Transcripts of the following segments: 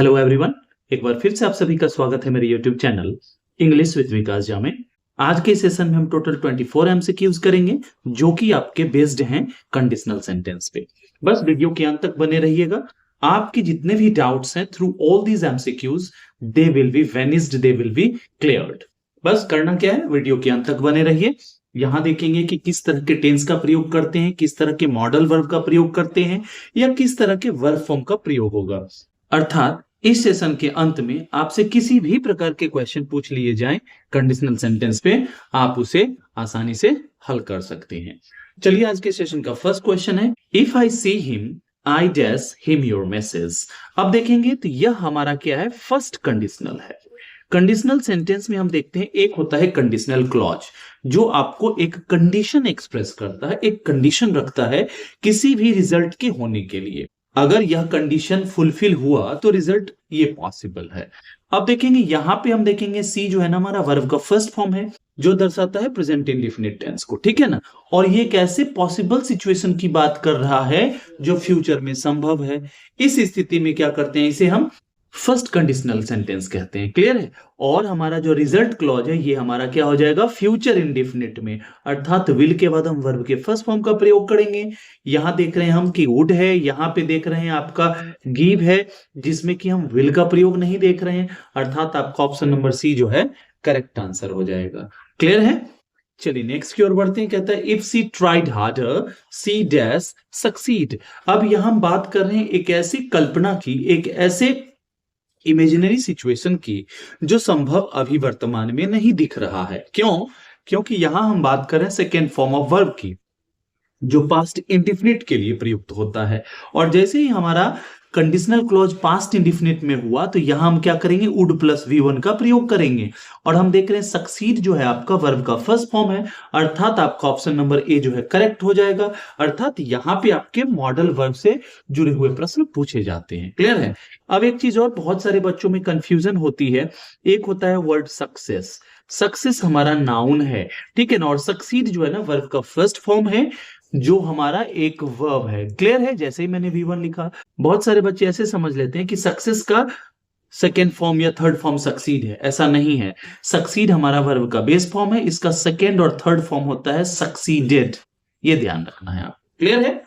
Hello everyone, एक बार फिर से आप सभी का स्वागत है मेरे यूट्यूब चैनल इंग्लिश विद विकास झा में। आज के सेशन में हम टोटल 24 एमसीक्यूज करेंगे जो कि आपके बेस्ड हैं कंडीशनल सेंटेंस पे। बस वीडियो के अंत तक बने रहिएगा। आपके जितने भी डाउट्स हैं through all these MCQs they will be vanished, they will be cleared. बस करना क्या है, वीडियो के अंत तक बने रहिए। यहां देखेंगे कि किस तरह के टेंस का प्रयोग करते हैं, किस तरह के मॉडल वर्ब का प्रयोग करते हैं या किस तरह के वर्ब फॉर्म का प्रयोग होगा। अर्थात इस सेशन के अंत में आपसे किसी भी प्रकार के क्वेश्चन पूछ लिए जाएं कंडीशनल सेंटेंस पे, आप उसे आसानी से हल कर सकते हैं। चलिए आज के सेशन का फर्स्ट क्वेश्चन है, if I see him I dash him your message. अब देखेंगे तो यह हमारा क्या है, फर्स्ट कंडीशनल है। कंडीशनल सेंटेंस में हम देखते हैं एक होता है कंडीशनल क्लॉज जो आपको एक कंडीशन एक्सप्रेस करता है, एक कंडीशन रखता है किसी भी रिजल्ट के होने के लिए। अगर यह कंडीशन फुलफिल हुआ तो रिजल्ट ये पॉसिबल है। अब देखेंगे यहां पे हम देखेंगे सी जो है ना हमारा वर्ब का फर्स्ट फॉर्म है जो दर्शाता है प्रेजेंट इंडेफिनिट टेंस को, ठीक है ना। और ये कैसे पॉसिबल सिचुएशन की बात कर रहा है जो फ्यूचर में संभव है। इस स्थिति में क्या करते हैं, इसे हम फर्स्ट कंडीशनल सेंटेंस कहते हैं। क्लियर है। और हमारा जो रिजल्ट क्लॉज है ये हमारा क्या हो जाएगा, फ्यूचर इंडेफिनिट में, अर्थात विल के बाद हम वर्ब के फर्स्ट फॉर्म का प्रयोग करेंगे। यहां देख रहे हैं हम कि वुड है, यहां पे देख रहे हैं आपका गिव है जिसमें कि हम विल का प्रयोग नहीं देख रहे हैं, अर्थात आपका ऑप्शन नंबर सी जो है करेक्ट आंसर हो जाएगा। क्लियर है। चलिए नेक्स्ट की ओर बढ़ते हैं। कहता है if she tried harder she dash succeed. अब यहां हम बात कर रहे हैं एक ऐसी कल्पना की, एक ऐसे इमेजिनरी सिचुएशन की जो संभव अभी वर्तमान में नहीं दिख रहा है। क्यों? क्योंकि यहां हम बात कर रहे हैं सेकेंड फॉर्म ऑफ वर्ब की जो पास्ट इंडिफिनिट के लिए प्रयुक्त होता है। और जैसे ही हमारा कंडीशनल क्लॉज पास्ट इंडिफिनिट में हुआ तो यहां हम क्या करेंगे, वुड प्लस V1 का प्रयोग करेंगे। और हम देख रहे हैं सक्सीड जो है आपका वर्ब का फर्स्ट फॉर्म है, अर्थात आपका ऑप्शन नंबर ए जो है करेक्ट हो जाएगा। अर्थात यहां पे आपके मॉडल वर्ब से जुड़े हुए प्रश्न पूछे जाते हैं। क्लियर है। अब एक चीज और बहुत सारे बच्चों में कंफ्यूजन होती है, एक होता है वर्ड सक्सेस। सक्सेस हमारा नाउन है, ठीक है ना, और सक्सीड जो है ना वर्ब का फर्स्ट फॉर्म है जो हमारा एक वर्ब है। क्लियर है। जैसे ही मैंने V1 लिखा, बहुत सारे बच्चे ऐसे समझ लेते हैं कि सक्सेस का सेकेंड फॉर्म या थर्ड फॉर्म सक्सीड है, ऐसा नहीं है। सक्सीड हमारा वर्ब का बेस फॉर्म है, इसका सेकेंड और थर्ड फॉर्म होता है सक्सीडेड, ये ध्यान रखना है आप। क्लियर है।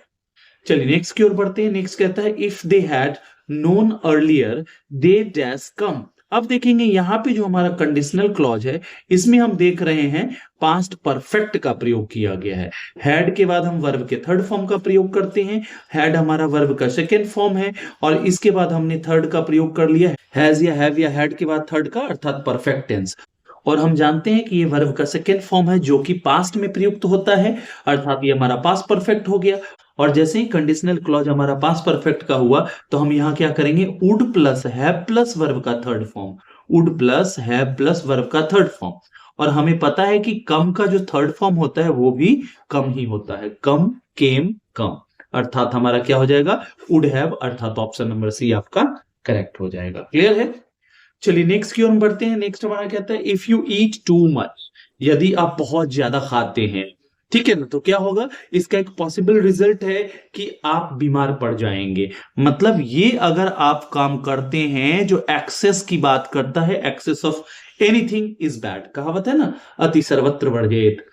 चलिए नेक्स्ट की ओर बढ़ते हैं। नेक्स्ट कहता है if they had known earlier they dash come. अब देखेंगे यहां पे जो हमारा कंडीशनल क्लॉज है इसमें हम देख रहे हैं पास्ट परफेक्ट का प्रयोग किया गया है। हैड के बाद हम वर्ब के थर्ड फॉर्म का प्रयोग करते हैं। हैड हमारा वर्ब का सेकेंड फॉर्म है और इसके बाद हमने थर्ड का प्रयोग कर लिया हैज या हैव या हैड के बाद थर्ड का, अर्थात परफेक्ट टेंस। और हम जानते हैं कि ये वर्ब का सेकेंड फॉर्म है जो कि पास्ट में प्रयुक्त होता है, अर्थात ये हमारा पास्ट परफेक्ट हो गया। और जैसे ही कंडीशनल क्लॉज हमारा पास्ट परफेक्ट का हुआ तो हम यहां क्या करेंगे, would plus have plus verb का third form, would plus have plus verb का थर्ड फॉर्म। और हमें पता है कि कम का जो थर्ड फॉर्म होता है वो भी कम ही होता है, कम केम कम, अर्थात हमारा क्या हो जाएगा, वुड हैव, अर्थात ऑप्शन नंबर सी आपका करेक्ट हो जाएगा। क्लियर है। चलिए नेक्स्ट की ओर बढ़ते हैं। नेक्स्ट हमारा कहता है if you eat too much, यदि आप बहुत ज्यादा खाते हैं, ठीक है ना, तो क्या होगा, इसका एक पॉसिबल रिजल्ट है कि आप बीमार पड़ जाएंगे। मतलब ये अगर आप काम करते हैं जो एक्सेस की बात करता है, excess of anything is bad, कहावत है ना, अति सर्वत्र वर्जेत।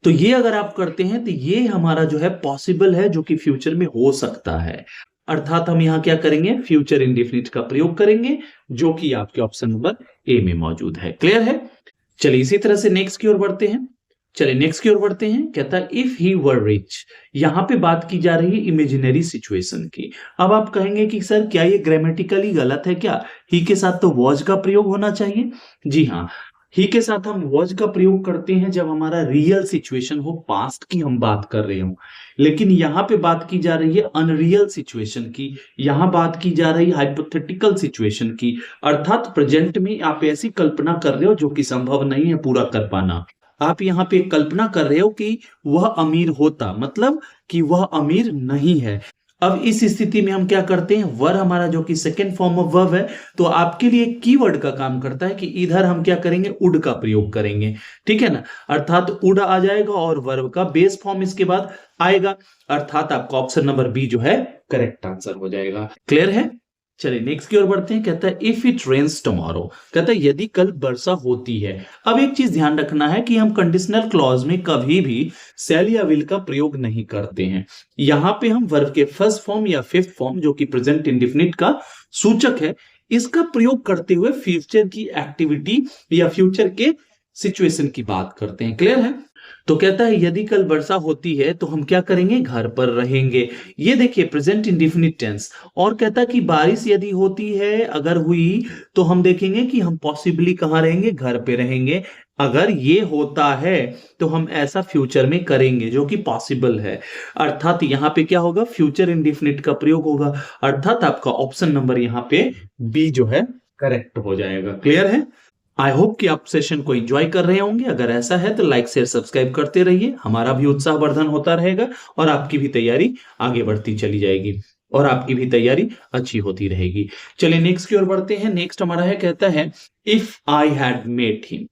तो ये अगर आप करते हैं तो ये हमारा जो है पॉसिबल है, जो कि फ्यूचर में हो सकता है। अर्थात हम यहां क्या करेंगे, फ्यूचर इंडेफिनिट का प्रयोग करेंगे जो कि आपके ऑप्शन नंबर ए में मौजूद है। क्लियर है। चलिए इसी तरह से नेक्स्ट की ओर बढ़ते हैं। चलिए नेक्स्ट की ओर बढ़ते हैं। कहता है इफ ही वर रिच। यहां पे बात की जा रही है इमेजिनरी सिचुएशन की। अब आप कहेंगे कि सर क्या ये ग्रामेटिकली गलत है क्या, ही के साथ तो वॉज का प्रयोग होना चाहिए। जी हाँ, ही के साथ हम वॉज का प्रयोग करते हैं जब हमारा रियल सिचुएशन हो, पास्ट की हम बात कर रहे हो। लेकिन यहां पे बात की जा रही है अनरियल सिचुएशन की, यहां बात की जा रही है हाइपोथेटिकल सिचुएशन की, अर्थात प्रेजेंट में आप ऐसी कल्पना कर रहे हो जो कि संभव नहीं है पूरा कर पाना। आप यहां पे कल्पना कर रहे हो कि वह अमीर होता, मतलब कि वह अमीर नहीं है। अब इस स्थिति में हम क्या करते हैं, वर हमारा जो कि सेकेंड फॉर्म ऑफ वर्ब है, तो आपके लिए कीवर्ड का काम करता है कि इधर हम क्या करेंगे, वुड का प्रयोग करेंगे, ठीक है ना, अर्थात वुड आ जाएगा और वर्ब का बेस फॉर्म इसके बाद आएगा, अर्थात आपका ऑप्शन नंबर बी जो है करेक्ट आंसर हो जाएगा। क्लियर है। चलिए नेक्स्ट की ओर बढ़ते हैं। कहता है इफ इट रेन्स टुमारो, कहता है यदि कल वर्षा होती है। अब एक चीज ध्यान रखना है कि हम कंडीशनल क्लॉज में कभी भी शैल या विल का प्रयोग नहीं करते हैं। यहां पे हम वर्ब के फर्स्ट फॉर्म या फिफ्थ फॉर्म जो कि प्रेजेंट इंडेफिनिट का सूचक है, इसका प्रयोग करते हुए फ्यूचर की एक्टिविटी या फ्यूचर के सिचुएशन की बात करते हैं। क्लियर है? तो कहता है यदि कल वर्षा होती है तो हम क्या करेंगे, घर पर रहेंगे। ये देखिए प्रेजेंट इंडेफिनिट टेंस। और कहता है कि बारिश यदि होती है, अगर हुई, तो हम देखेंगे कि हम पॉसिबली कहां रहेंगे, घर पे रहेंगे। अगर ये होता है तो हम ऐसा फ्यूचर में करेंगे जो कि पॉसिबल है। अर्थात यहां पे क्या होगा, फ्यूचर इंडेफिनिट का प्रयोग होगा। अर्थात आपका ऑप्शन नंबर यहां पे बी जो है करेक्ट हो जाएगा। क्लियर है? आई होप कि आप सेशन को एंजॉय कर रहे होंगे। अगर ऐसा है तो लाइक शेयर सब्सक्राइब करते रहिए, हमारा भी उत्साहवर्धन होता रहेगा और आपकी भी तैयारी आगे बढ़ती चली जाएगी और आपकी भी तैयारी अच्छी होती रहेगी। चलिए नेक्स्ट की ओर बढ़ते हैं। नेक्स्ट हमारा है, कहता है if I had met him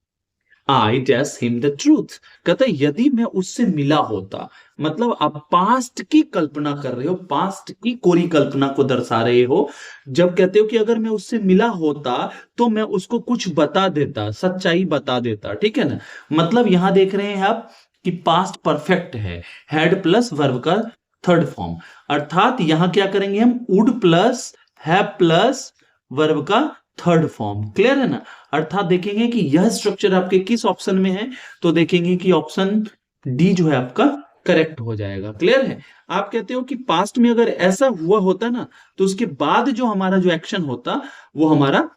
I dash him the truth. कहता है यदि मैं उससे मिला होता, मतलब आप पास्ट की कल्पना कर रहे हो, पास्ट की कोरी कल्पना को दर्शा रहे हो। जब कहते हो कि अगर मैं उससे मिला होता तो मैं उसको कुछ बता देता, सच्चाई बता देता। ठीक है ना? मतलब यहां देख रहे हैं आप कि पास्ट परफेक्ट है, हैड प्लस वर्ब का थर्ड फॉर्म। अर्थात यहां क्या करेंगे हम, would plus have plus verb का थर्ड फॉर्म। क्लियर है ना? अर्थात देखेंगे कि यह स्ट्रक्चर आपके किस ऑप्शन में है, तो देखेंगे कि ऑप्शन डी जो है आपका करेक्ट हो जाएगा। क्लियर है? आप कहते हो कि पास्ट में अगर ऐसा हुआ होता ना, तो उसके बाद जो हमारा जो एक्शन होता वो हमारा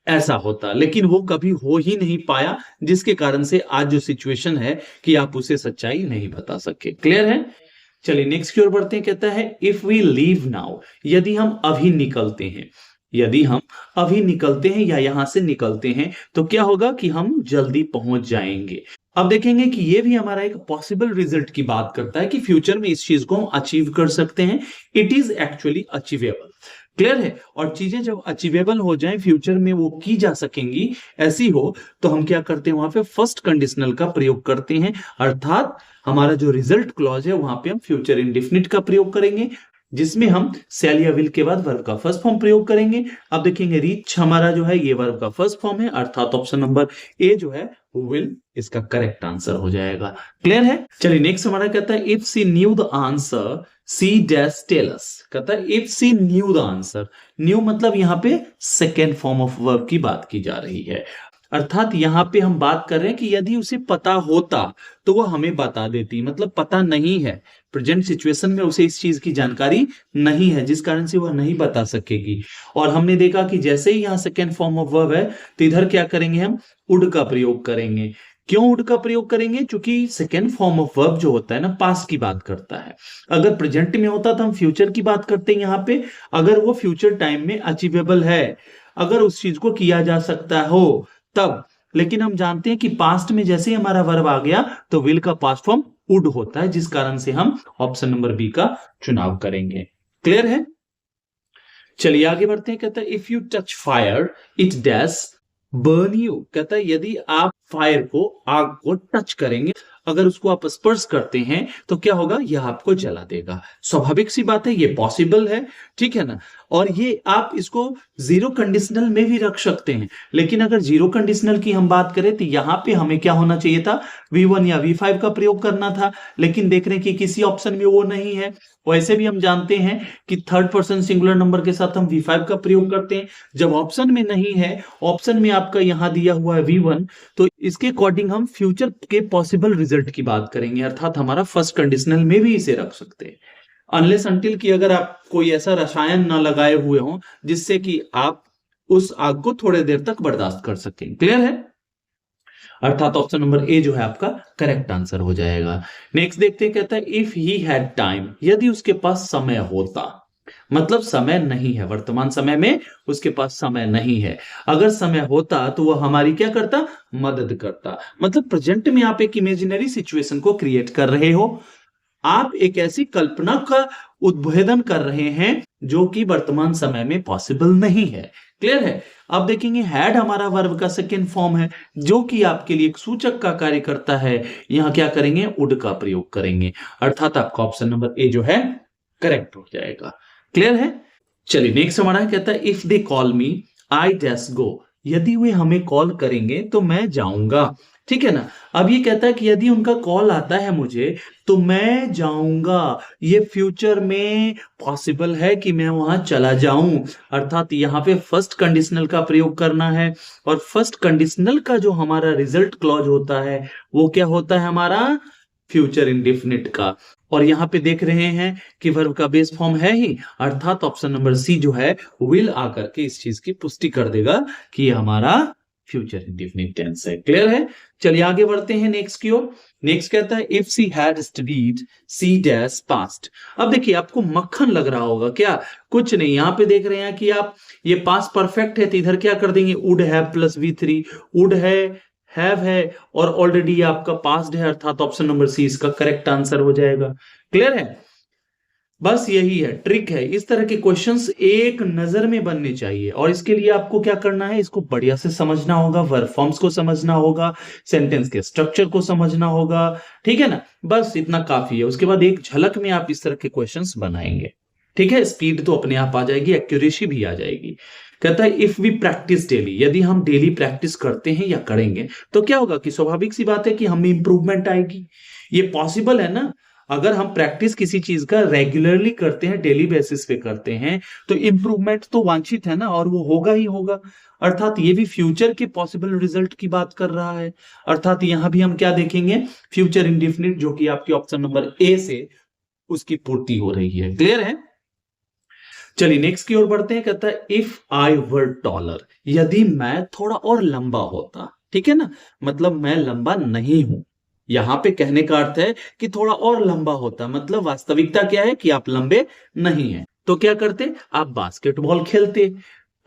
ऐसा होता, लेकिन वो कभी हो ही नहीं पाया, जिसके कारण से आज जो सिचुएशन है कि आप उसे सच्चाई नहीं बता सके। क्लियर है? चलिए नेक्स्ट की ओर बढ़ते हैं। कहता है इफ वी लीव नाउ, यदि हम अभी निकलते हैं, यदि हम अभी निकलते हैं या यहां से निकलते हैं तो क्या होगा कि हम जल्दी पहुंच जाएंगे। अब देखेंगे कि ये भी हमारा एक पॉसिबल रिजल्ट की बात करता है कि फ्यूचर में इस चीज को हम अचीव कर सकते हैं। It is actually achievable. Clear है? और चीजें जब अचीवेबल हो जाएं, फ्यूचर में वो की जा सकेंगी, ऐसी हो, तो हम क्या करते हैं, वहां पे फर्स्ट कंडीशनल का प्रयोग करते हैं। अर्थात हमारा जो रिजल्ट क्लॉज है वहां पे हम फ्यूचर इंडेफिनिट का प्रयोग करेंगे, जिसमें हम शैल या विल के बाद वर्ब का फर्स्ट फॉर्म प्रयोग करेंगे। अब देखेंगे रीच हमारा जो है ये वर्ब का फर्स्ट फॉर्म है, अर्थात ऑप्शन नंबर ए जो है विल इसका करेक्ट आंसर हो जाएगा। क्लियर है? चलिए नेक्स्ट हमारा कहता है if she knew the answer she dash tell us. कहता है if she knew the answer. Knew मतलब यहां पे सेकेंड फॉर्म ऑफ वर्ब की बात की जा रही है। अर्थात यहां पे हम बात कर रहे हैं कि यदि उसे पता होता तो वो हमें बता देती। मतलब पता नहीं है, प्रेजेंट सिचुएशन में उसे इस चीज की जानकारी नहीं है, जिस कारण से वह नहीं बता सकेगी। और हमने देखा कि जैसे ही यहां सेकेंड फॉर्म ऑफ वर्ब है तो इधर क्या करेंगे, हम वुड का प्रयोग करेंगे। क्यों वुड का प्रयोग करेंगे? क्योंकि सेकेंड फॉर्म ऑफ वर्ब जो होता है ना, पास्ट की बात करता है। अगर प्रेजेंट में होता तो हम फ्यूचर की बात करते हैं यहां पे। अगर वो फ्यूचर टाइम में अचीवेबल है, अगर उस चीज को किया जा सकता हो तब। लेकिन हम जानते हैं कि पास्ट में जैसे ही हमारा वर्ब आ गया तो विल का पास्ट फॉर्म वुड होता है, जिस कारण से हम ऑप्शन नंबर बी का चुनाव करेंगे। क्लियर है? चलिए आगे बढ़ते हैं। कहता है if you touch fire it dash burn you. कहता है यदि आप फायर को, आग को टच करेंगे, अगर उसको आप स्पर्श करते हैं तो क्या होगा, यह आपको जला देगा। स्वाभाविक सी बात है, ये पॉसिबल है। ठीक है ना? और ये आप इसको जीरो कंडीशनल में भी रख सकते हैं। लेकिन अगर जीरो कंडीशनल की हम बात करें तो यहां पे हमें क्या होना चाहिए था, V1 या V5 का प्रयोग करना था। लेकिन देख रहे हैं कि किसी ऑप्शन में वो नहीं है। वैसे भी हम जानते हैं कि थर्ड पर्सन सिंगुलर नंबर के साथ हम V5 का प्रयोग करते हैं। जब ऑप्शन में नहीं है, ऑप्शन में आपका यहां दिया हुआ है V1, तो इसके अकॉर्डिंग हम फ्यूचर के पॉसिबल रिजल्ट की बात करेंगे। अर्थात हमारा फर्स्ट कंडीशनल में भी इसे रख सकते हैं, अनलेस अनटिल कि अगर आप कोई ऐसा रसायन ना लगाए हुए हो जिससे कि आप उस आग को थोड़े देर तक बर्दाश्त कर सकें। क्लियर है? अर्थात ऑप्शन नंबर ए जो है आपका करेक्ट आंसर हो जाएगा। नेक्स्ट देखते हैं। कहता है इफ ही हैड टाइम, यदि उसके पास समय होता। मतलब समय नहीं है, वर्तमान समय में उसके पास समय नहीं है। अगर समय होता तो वह हमारी क्या करता, मदद करता। मतलब प्रेजेंट में आप एक इमेजिनरी सिचुएशन को क्रिएट कर रहे हो, आप एक ऐसी कल्पना का उद्भेदन कर रहे हैं जो कि वर्तमान समय में पॉसिबल नहीं है। क्लियर है? अब देखेंगे हैड हमारा वर्ब का सेकेंड फॉर्म है जो कि आपके लिए एक सूचक का कार्य करता है। यहां क्या करेंगे, वुड का प्रयोग करेंगे। अर्थात आपका ऑप्शन नंबर ए जो है करेक्ट हो जाएगा। क्लियर है? चलिए नेक्स्ट हमारा कहता है if they call me I dash गो, यदि वे हमें कॉल करेंगे तो मैं जाऊंगा। ठीक है ना। अब ये कहता है कि यदि उनका कॉल आता है मुझे तो मैं जाऊंगा, ये फ्यूचर में पॉसिबल है कि मैं वहां चला जाऊं, अर्थात यहाँ पे फर्स्ट कंडीशनल का प्रयोग करना है। और फर्स्ट कंडीशनल का जो हमारा रिजल्ट क्लॉज होता है वो क्या होता है हमारा, फ्यूचर इंडेफिनिट का। और यहाँ पे देख रहे हैं कि वर्ब का बेस फॉर्म है ही, अर्थात ऑप्शन नंबर सी जो है विल आकर के इस चीज की पुष्टि कर देगा कि ये हमारा फ्यूचर इंडेफिनिट टेंस है। क्लियर है। चलिए आगे बढ़ते हैं नेक्स्ट की ओर। नेक्स्ट कहता है if she had studied she dash passed. अब देखिए आपको मक्खन लग रहा होगा क्या, कुछ नहीं। यहाँ पे देख रहे हैं कि आप ये पास्ट परफेक्ट है तो इधर क्या कर देंगे, would have plus V3, would have है और ऑलरेडी आपका पास्ट है, अर्थात ऑप्शन नंबर सी इसका करेक्ट आंसर हो जाएगा। क्लियर है। बस यही है, ट्रिक है। इस तरह के क्वेश्चंस एक नजर में बनने चाहिए और इसके लिए आपको क्या करना है, इसको बढ़िया से समझना होगा, वर्ब फॉर्म्स को समझना होगा, सेंटेंस के स्ट्रक्चर को समझना होगा। ठीक है ना, बस इतना काफी है। उसके बाद एक झलक में आप इस तरह के क्वेश्चंस बनाएंगे। ठीक है, स्पीड तो अपने आप आ जाएगी, एक्यूरेसी भी आ जाएगी। कहता है इफ वी प्रैक्टिस डेली, यदि हम डेली प्रैक्टिस करते हैं या करेंगे तो क्या होगा कि स्वाभाविक सी बात है कि हमें इंप्रूवमेंट आएगी। ये पॉसिबल है ना, अगर हम प्रैक्टिस किसी चीज का रेगुलरली करते हैं, डेली बेसिस पे करते हैं तो इंप्रूवमेंट तो वांछित है ना, और वो होगा ही होगा। अर्थात ये भी फ्यूचर के पॉसिबल रिजल्ट की बात कर रहा है। अर्थात यहां भी हम क्या देखेंगे, फ्यूचर इंडेफिनिट, जो कि आपके ऑप्शन नंबर ए से उसकी पूर्ति हो रही है। क्लियर है। चलिए नेक्स्ट की ओर बढ़ते हैं। कहता है इफ आई वर टॉलर, यदि मैं थोड़ा और लंबा होता। ठीक है ना, मतलब मैं लंबा नहीं हूं। यहां पे कहने का अर्थ है कि थोड़ा और लंबा होता, मतलब वास्तविकता क्या है कि आप लंबे नहीं हैं। तो क्या करते, आप बास्केटबॉल खेलते।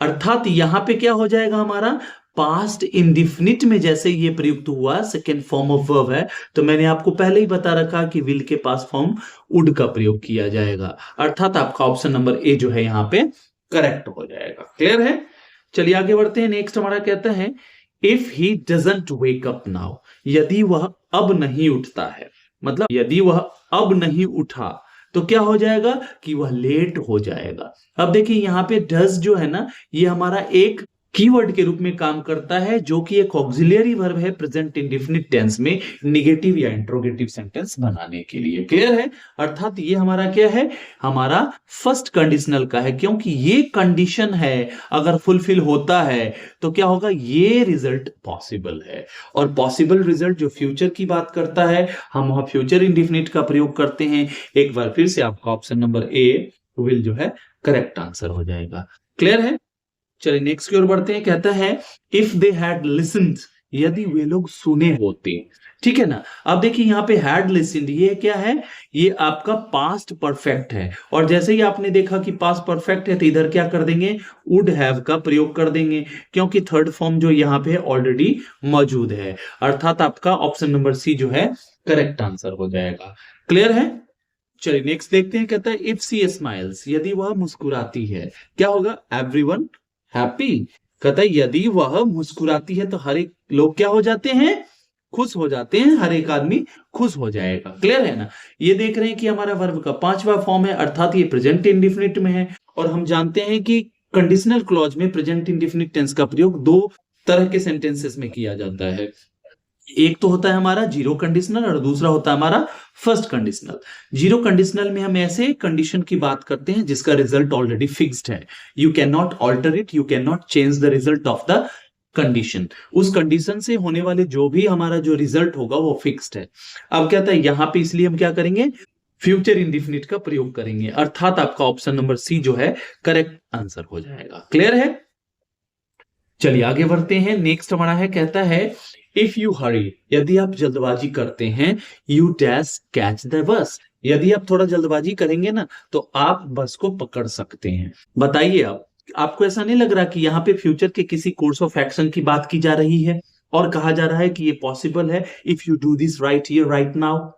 अर्थात यहां पे क्या हो जाएगा हमारा, पास्ट इंडिफिनिट में जैसे ये प्रयुक्त हुआ, सेकेंड फॉर्म ऑफ वर्ब है, तो मैंने आपको पहले ही बता रखा कि विल के पास फॉर्म वुड का प्रयोग किया जाएगा। अर्थात आपका ऑप्शन नंबर ए जो है यहां पे करेक्ट हो जाएगा। क्लियर है। चलिए आगे बढ़ते हैं। नेक्स्ट हमारा कहता है if he doesn't wake up now, यदि वह अब नहीं उठता है, मतलब यदि वह अब नहीं उठा तो क्या हो जाएगा कि वह लेट हो जाएगा। अब देखिए यहां पे डज जो है ना, ये हमारा एक कीवर्ड के रूप में काम करता है, जो कि एक ऑक्सिलियरी वर्ब है प्रेजेंट इंडेफिनिट टेंस में निगेटिव या इंट्रोगेटिव सेंटेंस बनाने के लिए। क्लियर है। अर्थात ये हमारा क्या है, हमारा फर्स्ट कंडीशनल का है, क्योंकि ये कंडीशन है, अगर फुलफिल होता है तो क्या होगा, ये रिजल्ट पॉसिबल है। और पॉसिबल रिजल्ट जो फ्यूचर की बात करता है, हम वहां फ्यूचर इंडेफिनिट का प्रयोग करते हैं। एक बार फिर से आपका ऑप्शन नंबर ए विल जो है करेक्ट आंसर हो जाएगा। क्लियर है। चलिए नेक्स्ट की ओर बढ़ते हैं। कहता है इफ दे हैड लिसन्ड, यदि वे लोग सुने होते। ठीक है ना। अब देखिए यहाँ पे हैड लिसन्ड, ये क्या है, ये आपका पास्ट परफेक्ट है। और जैसे ही आपने देखा कि पास्ट परफेक्ट है तो इधर क्या कर देंगे, वुड हैव का प्रयोग कर देंगे, क्योंकि थर्ड फॉर्म जो यहाँ पे ऑलरेडी मौजूद है। अर्थात आपका ऑप्शन नंबर सी जो है करेक्ट आंसर हो जाएगा। क्लियर है। चलिए नेक्स्ट देखते हैं। कहता है इफ सी स्माइल्स, यदि वह मुस्कुराती है, क्या होगा, एवरीवन हैप्पी। कहता है यदि वह मुस्कुराती है तो हर एक लोग क्या हो जाते हैं, खुश हो जाते हैं, हर एक आदमी खुश हो जाएगा। क्लियर है ना। ये देख रहे हैं कि हमारा वर्ब का 5वां फॉर्म है, अर्थात ये प्रेजेंट इंडेफिनिट में है। और हम जानते हैं कि कंडीशनल क्लॉज में प्रेजेंट इंडेफिनिट टेंस का प्रयोग दो तरह के सेंटेंसेस में किया जाता है। एक तो होता है हमारा जीरो कंडीशनल और दूसरा होता है हमारा फर्स्ट कंडीशनल। जीरो कंडीशनल में हम ऐसे कंडीशन की बात करते हैं जिसका रिजल्ट ऑलरेडी फिक्स्ड है, you can not alter it, you can not change the result of the condition. उस कंडीशन से होने वाले जो भी हमारा जो रिजल्ट होगा वो फिक्स्ड है। अब क्या था यहां पे, इसलिए हम क्या करेंगे, फ्यूचर इंडेफिनिट का प्रयोग करेंगे, अर्थात आपका ऑप्शन नंबर सी जो है करेक्ट आंसर हो जाएगा। क्लियर है। चलिए आगे बढ़ते हैं। नेक्स्ट हमारा है, कहता है इफ यू हरी, यदि आप जल्दबाजी करते हैं, you dash catch the bus, यदि आप थोड़ा जल्दबाजी करेंगे ना तो आप बस को पकड़ सकते हैं। बताइए आप, आपको ऐसा नहीं लग रहा कि यहाँ पे फ्यूचर के किसी कोर्स ऑफ एक्शन की बात की जा रही है और कहा जा रहा है कि ये पॉसिबल है if you do this right here right now.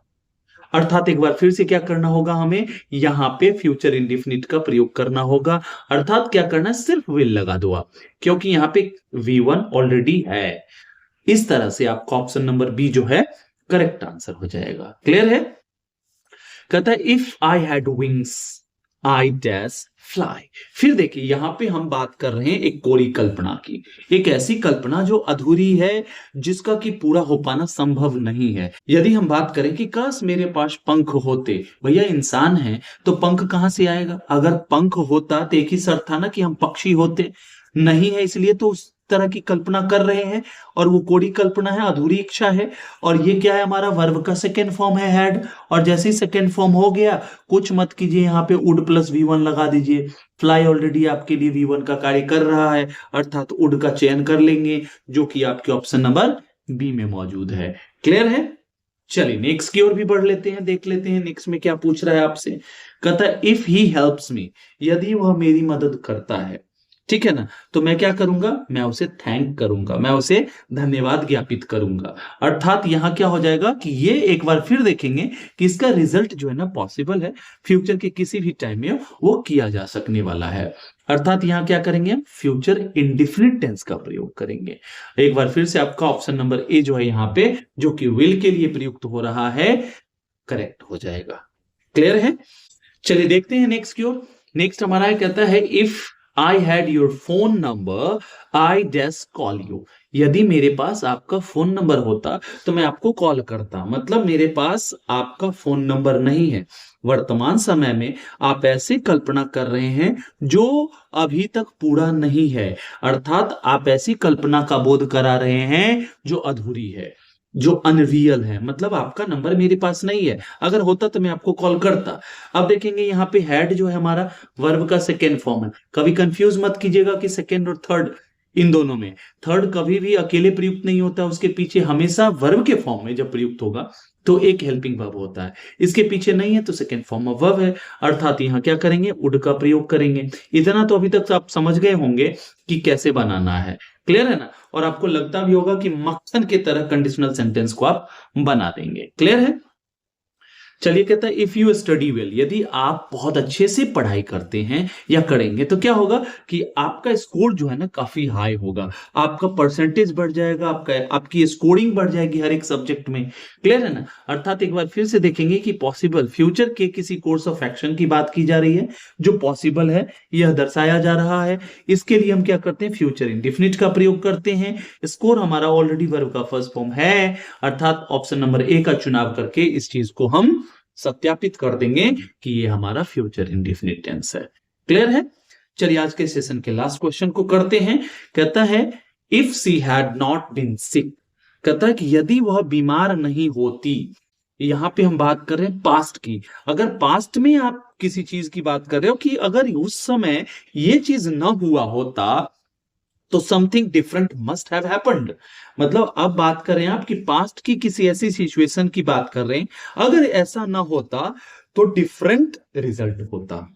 अर्थात एक बार फिर से क्या करना होगा, हमें यहां पे फ्यूचर इंडेफिनिट का प्रयोग करना होगा। अर्थात क्या करना है, सिर्फ विल लगा दो आप, क्योंकि यहाँ पे V1 ऑलरेडी है। इस तरह से आपका ऑप्शन नंबर बी जो है करेक्ट आंसर हो जाएगा। क्लियर है। कहता है if I had wings, I dash fly. फिर देखिए यहां पे हम बात कर रहे हैं एक कोरी कल्पना की, एक ऐसी कल्पना जो अधूरी है, जिसका कि पूरा हो पाना संभव नहीं है। यदि हम बात करें कि काश मेरे पास पंख होते, भैया इंसान है तो पंख कहां से आएगा? अगर पंख होता तो एक ही शर्त था ना कि हम पक्षी होते, नहीं है, इसलिए तो उस तरह की कल्पना कर रहे हैं, और वो कोरी कल्पना है, अधूरी इच्छा है। और ये क्या है? हमारा वर्ब का सेकेंड फॉर्म है हैड, और जैसे ही सेकेंड फॉर्म हो गया, कुछ मत कीजिए, यहाँ पे वुड प्लस V1 लगा दीजिए। फ्लाई ऑलरेडी आपके लिए V1 का कार्य कर रहा है, अर्थात वुड का चयन कर लेंगे, जो कि आपके ऑप्शन नंबर बी में मौजूद है। क्लियर है? चलिए नेक्स्ट की ओर भी बढ़ लेते हैं, देख लेते हैं नेक्स्ट में क्या पूछ रहा है आपसे। कहता है इफ ही हेल्प्स मी, यदि वह मेरी मदद करता है, ठीक है ना, तो मैं क्या करूंगा? मैं उसे थैंक करूंगा, मैं उसे धन्यवाद ज्ञापित करूंगा। अर्थात यहां क्या हो जाएगा कि ये एक बार फिर देखेंगे कि इसका रिजल्ट जो है ना पॉसिबल है, फ्यूचर के किसी भी टाइम में वो किया जा सकने वाला है। अर्थात यहां क्या करेंगे हम? फ्यूचर इंडिफिनिट टेंस का प्रयोग करेंगे। एक बार फिर से आपका ऑप्शन नंबर ए जो है यहाँ पे, जो कि विल के लिए प्रयुक्त हो रहा है, करेक्ट हो जाएगा। क्लियर है? चलिए देखते हैं नेक्स्ट की ओर। नेक्स्ट हमारा कहता है if I had your phone number I dash call you. यदि मेरे पास आपका फोन नंबर होता तो मैं आपको कॉल करता। मतलब मेरे पास आपका फोन नंबर नहीं है। वर्तमान समय में आप ऐसी कल्पना कर रहे हैं जो अभी तक पूरा नहीं है, अर्थात आप ऐसी कल्पना का बोध करा रहे हैं जो अधूरी है, जो अनरियल है। मतलब आपका नंबर मेरे पास नहीं है, अगर होता तो मैं आपको कॉल करता। अब देखेंगे यहाँ पे हैड जो है हमारा वर्ब का सेकेंड फॉर्म है। कभी कंफ्यूज मत कीजिएगा कि सेकेंड और थर्ड, इन दोनों में थर्ड कभी भी अकेले प्रयुक्त नहीं होता, उसके पीछे हमेशा वर्ब के फॉर्म में जब प्रयुक्त होगा तो एक हेल्पिंग वर्ब होता है। इसके पीछे नहीं है तो सेकेंड फॉर्म ऑफ वर्ब है, अर्थात यहाँ क्या करेंगे? वुड का प्रयोग करेंगे। इतना तो अभी तक आप समझ गए होंगे कि कैसे बनाना है। क्लियर है ना? और आपको लगता भी होगा कि मक्खन की तरह कंडीशनल सेंटेंस को आप बना देंगे। क्लियर है? चलिए कहता है इफ यू स्टडी वेल, यदि आप बहुत अच्छे से पढ़ाई करते हैं या करेंगे तो क्या होगा कि आपका स्कोर जो है ना काफी हाई होगा, आपका परसेंटेज बढ़ जाएगा, आपकी स्कोरिंग बढ़ जाएगी हर एक सब्जेक्ट में। क्लियर है ना? अर्थात एक बार फिर से देखेंगे कि पॉसिबल फ्यूचर के किसी कोर्स ऑफ एक्शन की बात की जा रही है, जो पॉसिबल है यह दर्शाया जा रहा है। इसके लिए हम क्या करते हैं? फ्यूचर इंडिफिनिट का प्रयोग करते हैं। स्कोर हमारा ऑलरेडी वर्ब का फर्स्ट फॉर्म है, अर्थात ऑप्शन नंबर ए का चुनाव करके इस चीज को हम सत्यापित कर देंगे कि ये हमारा फ्यूचर इंडिफिनिट टेंस है। क्लियर है? चलिए आज के सेशन के लास्ट क्वेश्चन को करते हैं। कहता है if she had not been sick, कहता है कि यदि वह बीमार नहीं होती। यहां पे हम बात कर रहे हैं पास्ट की। अगर पास्ट में आप किसी चीज की बात कर रहे हो कि अगर उस समय ये चीज न हुआ होता तो something different must have happened. मतलब अब बात कर रहे हैं आप कि पास्ट की किसी ऐसी सिचुएशन की बात कर रहे हैं, अगर ऐसा ना होता तो डिफरेंट रिजल्ट होता।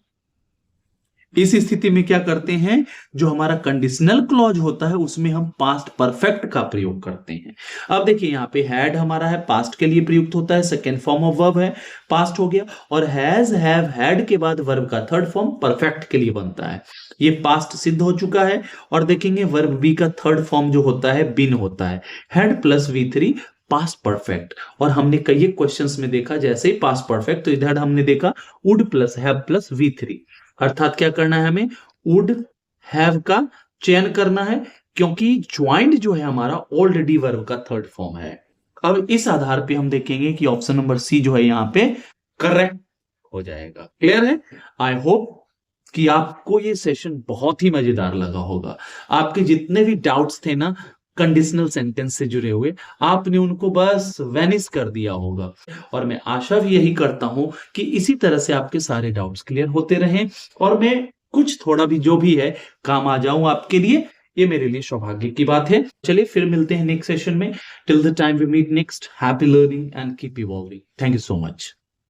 इस स्थिति में क्या करते हैं? जो हमारा कंडीशनल क्लॉज होता है उसमें हम पास्ट परफेक्ट का प्रयोग करते हैं। अब देखिए यहाँ पे हैड हमारा है, पास्ट के लिए प्रयुक्त होता है, सेकेंड फॉर्म ऑफ वर्ब है, पास्ट हो गया। और हैज, हैव, हैड के बाद वर्ब का थर्ड फॉर्म परफेक्ट के लिए बनता है, ये पास्ट सिद्ध हो चुका है। और देखेंगे वर्ब बी का थर्ड फॉर्म जो होता है बिन होता है, had plus V3 past perfect. और हमने कई क्वेश्चंस में देखा जैसे ही पास्ट परफेक्ट, तो इधर हमने देखा would plus have plus V3, अर्थात क्या करना है? हमें वुड हैव का चयन करना है, क्योंकि ज्वाइंट जो है हमारा ऑलरेडी वर्ब का थर्ड फॉर्म है। अब इस आधार पे हम देखेंगे कि ऑप्शन नंबर सी जो है यहाँ पे करेक्ट हो जाएगा। क्लियर है? आई होप कि आपको ये सेशन बहुत ही मजेदार लगा होगा। आपके जितने भी डाउट्स थे ना कंडीशनल सेंटेंस से जुड़े हुए, आपने उनको बस वैनिश कर दिया होगा। और मैं आशा भी यही करता हूं कि इसी तरह से आपके सारे डाउट्स क्लियर होते रहें, और मैं कुछ थोड़ा भी जो भी है काम आ जाऊं आपके लिए, ये मेरे लिए सौभाग्य की बात है। चलिए फिर मिलते हैं नेक्स्ट सेशन में। Till the time we meet next, happy learning and keep evolving. Thank you so much.